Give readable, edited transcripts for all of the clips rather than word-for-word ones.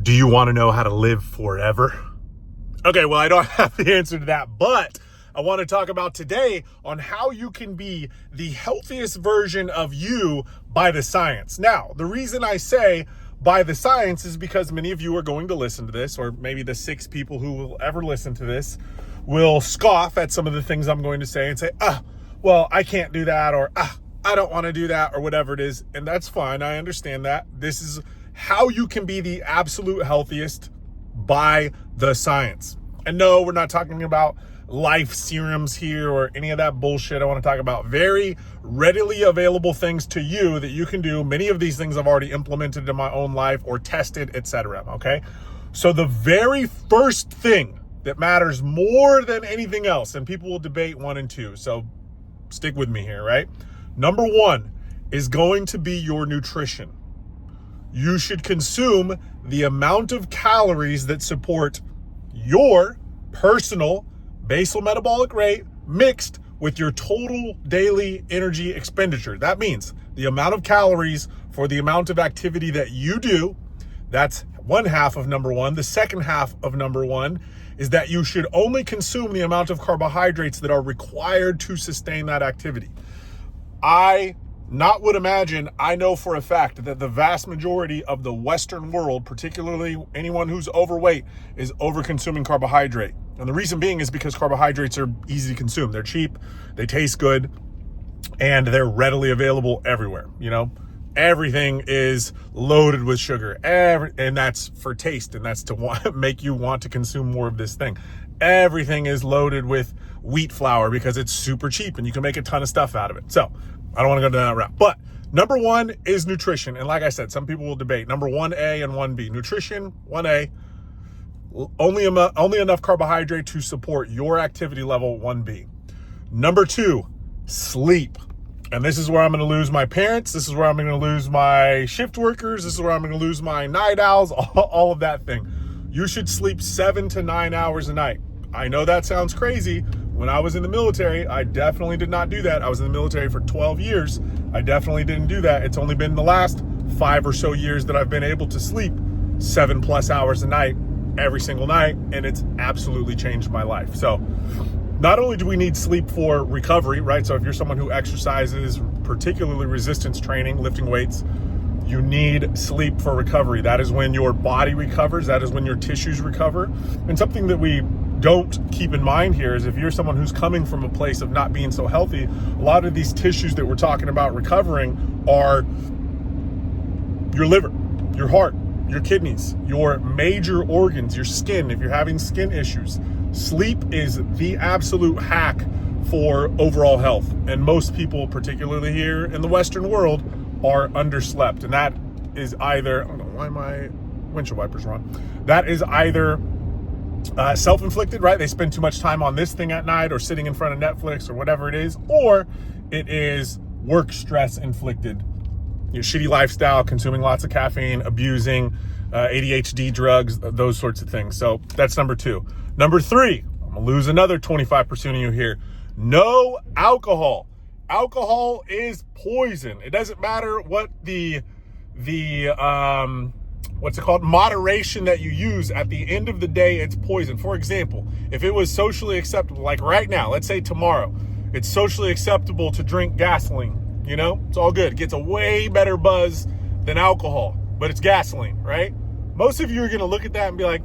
Do you want to know how to live forever? Okay, well, I don't have the answer to that, but I want to talk about today on how you can be the healthiest version of you by the science. Now, the reason I say by the science is because many of you are going to listen to this, or maybe the 6 people who will ever listen to this will scoff at some of the things I'm going to say and say, well, I can't do that, or I don't want to do that, or whatever it is. And that's fine. I understand that. This is how you can be the absolute healthiest by the science. And no, we're not talking about life serums here or any of that bullshit. I want to talk about very readily available things to you that you can do. Many of these things I've already implemented in my own life or tested, etc. Okay. So the very first thing that matters more than anything else, and people will debate 1 and 2. So stick with me here, right? Number 1 is going to be your nutrition. You should consume the amount of calories that support your personal basal metabolic rate mixed with your total daily energy expenditure. That means the amount of calories for the amount of activity that you do. That's one half of number 1. The second half of number 1 is that you should only consume the amount of carbohydrates that are required to sustain that activity. I know for a fact that the vast majority of the Western world, particularly anyone who's overweight, is over-consuming carbohydrate. And the reason being is because carbohydrates are easy to consume. They're cheap, they taste good, and they're readily available everywhere. You know, everything is loaded with sugar, and that's for taste, and that's to make you want to consume more of this thing. Everything is loaded with wheat flour because it's super cheap and you can make a ton of stuff out of it. So I don't want to go down that route. But number 1 is nutrition. And like I said, some people will debate number 1A and 1B. Nutrition, 1A, only enough carbohydrate to support your activity level, 1B. Number 2, sleep. And this is where I'm going to lose my parents. This is where I'm going to lose my shift workers. This is where I'm going to lose my night owls, all of that thing. You should sleep 7 to 9 hours a night. I know that sounds crazy. When I was in the military, I definitely did not do that. I was in the military for 12 years. I definitely didn't do that. It's only been the last 5 or so years that I've been able to sleep 7+ hours a night, every single night, and it's absolutely changed my life. So not only do we need sleep for recovery, right? So if you're someone who exercises, particularly resistance training, lifting weights, you need sleep for recovery. That is when your body recovers. That is when your tissues recover. And something that we don't keep in mind here is if you're someone who's coming from a place of not being so healthy, a lot of these tissues that we're talking about recovering are your liver, your heart, your kidneys, your major organs, your skin, if you're having skin issues. Sleep is the absolute hack for overall health. And most people, particularly here in the Western world, are underslept. And that is either, I don't know why my windshield wipers are on. That is either self-inflicted, right? They spend too much time on this thing at night or sitting in front of Netflix or whatever it is, or it is work stress inflicted. Your shitty lifestyle, consuming lots of caffeine, abusing ADHD drugs, those sorts of things. So that's number 2. Number 3, I'm gonna lose another 25% of you here. No alcohol. Alcohol is poison. It doesn't matter what the what's it called? Moderation that you use. At the end of the day, it's poison. For example, if it was socially acceptable, like right now, let's say tomorrow, it's socially acceptable to drink gasoline. You know, it's all good. It gets a way better buzz than alcohol, but it's gasoline, right? Most of you are going to look at that and be like,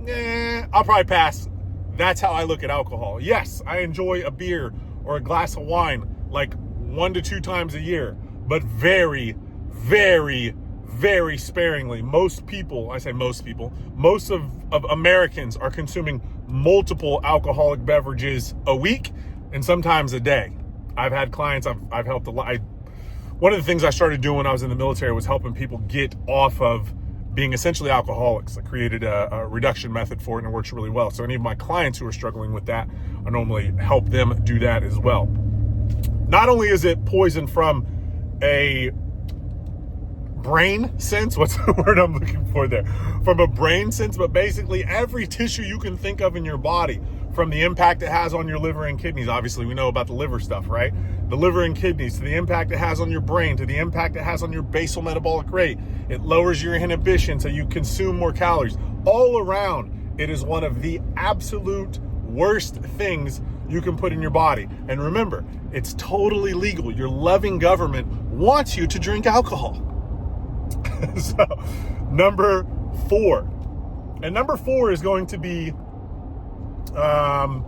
I'll probably pass. That's how I look at alcohol. Yes, I enjoy a beer or a glass of wine like 1 to 2 times a year, but very, very, very sparingly. Most of Americans are consuming multiple alcoholic beverages a week and sometimes a day. I've had clients, I've helped a lot. One of the things I started doing when I was in the military was helping people get off of being essentially alcoholics. I created a reduction method for it, and it works really well. So any of my clients who are struggling with that, I normally help them do that as well. Not only is it poison from a brain sense, what's the word I'm looking for there? From a brain sense, but basically every tissue you can think of in your body, from the impact it has on your liver and kidneys. Obviously, we know about the liver stuff, right? the liver and kidneys, to the impact it has on your brain, to the impact it has on your basal metabolic rate. It lowers your inhibition so you consume more calories. All around, it is one of the absolute worst things you can put in your body. And remember, it's totally legal. Your loving government wants you to drink alcohol. So, number 4. And number 4 is going to be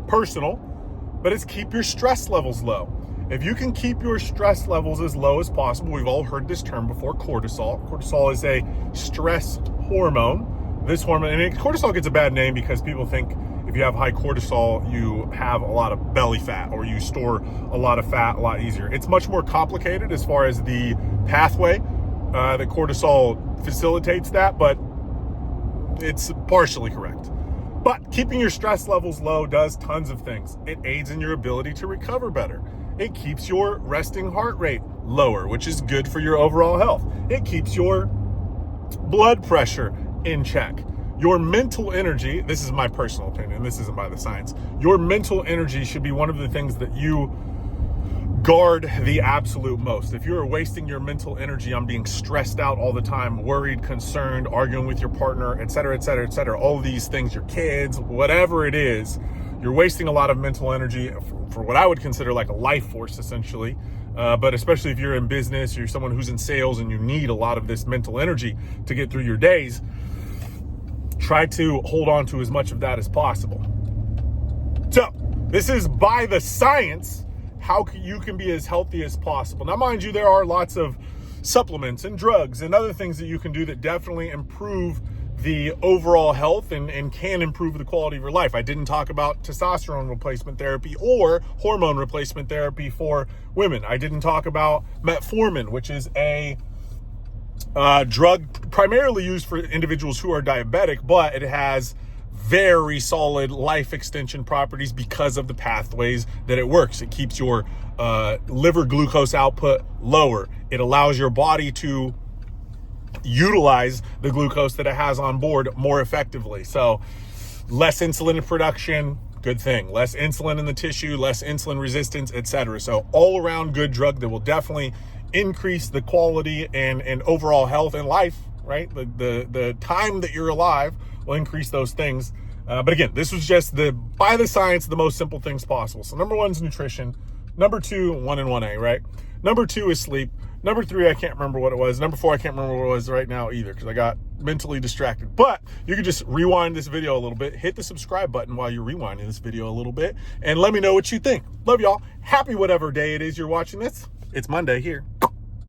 personal, but it's keep your stress levels low. If you can keep your stress levels as low as possible, we've all heard this term before, cortisol. Cortisol is a stress hormone. This hormone, and cortisol gets a bad name because people think if you have high cortisol, you have a lot of belly fat or you store a lot of fat a lot easier. It's much more complicated as far as the pathway that cortisol facilitates that, but it's partially correct. But keeping your stress levels low does tons of things. It aids in your ability to recover better. It keeps your resting heart rate lower, which is good for your overall health. It keeps your blood pressure in check. Your mental energy, this is my personal opinion, this isn't by the science. Your mental energy should be one of the things that you guard the absolute most. If you're wasting your mental energy on being stressed out all the time, worried, concerned, arguing with your partner, et cetera, et cetera, et cetera, all of these things, your kids, whatever it is, you're wasting a lot of mental energy for what I would consider like a life force, essentially. But especially if you're in business, you're someone who's in sales and you need a lot of this mental energy to get through your days, try to hold on to as much of that as possible. So this is by the science, how you can be as healthy as possible. Now, mind you, there are lots of supplements and drugs and other things that you can do that definitely improve the overall health and can improve the quality of your life. I didn't talk about testosterone replacement therapy or hormone replacement therapy for women. I didn't talk about metformin, which is a drug primarily used for individuals who are diabetic, but it has very solid life extension properties because of the pathways that it works. It keeps your liver glucose output lower. It allows your body to utilize the glucose that it has on board more effectively. So less insulin production, good thing. Less insulin in the tissue, less insulin resistance, etc. So all around good drug that will definitely increase the quality and overall health and life, right? The time that you're alive will increase those things. But again, this was just by the science, the most simple things possible. So number 1 is nutrition. Number 2, 1 and 1A, right? Number 2 is sleep. Number 3, I can't remember what it was. Number 4, I can't remember what it was right now either because I got mentally distracted. But you can just rewind this video a little bit, hit the subscribe button while you're rewinding this video a little bit, and let me know what you think. Love y'all. Happy whatever day it is you're watching this. It's Monday here.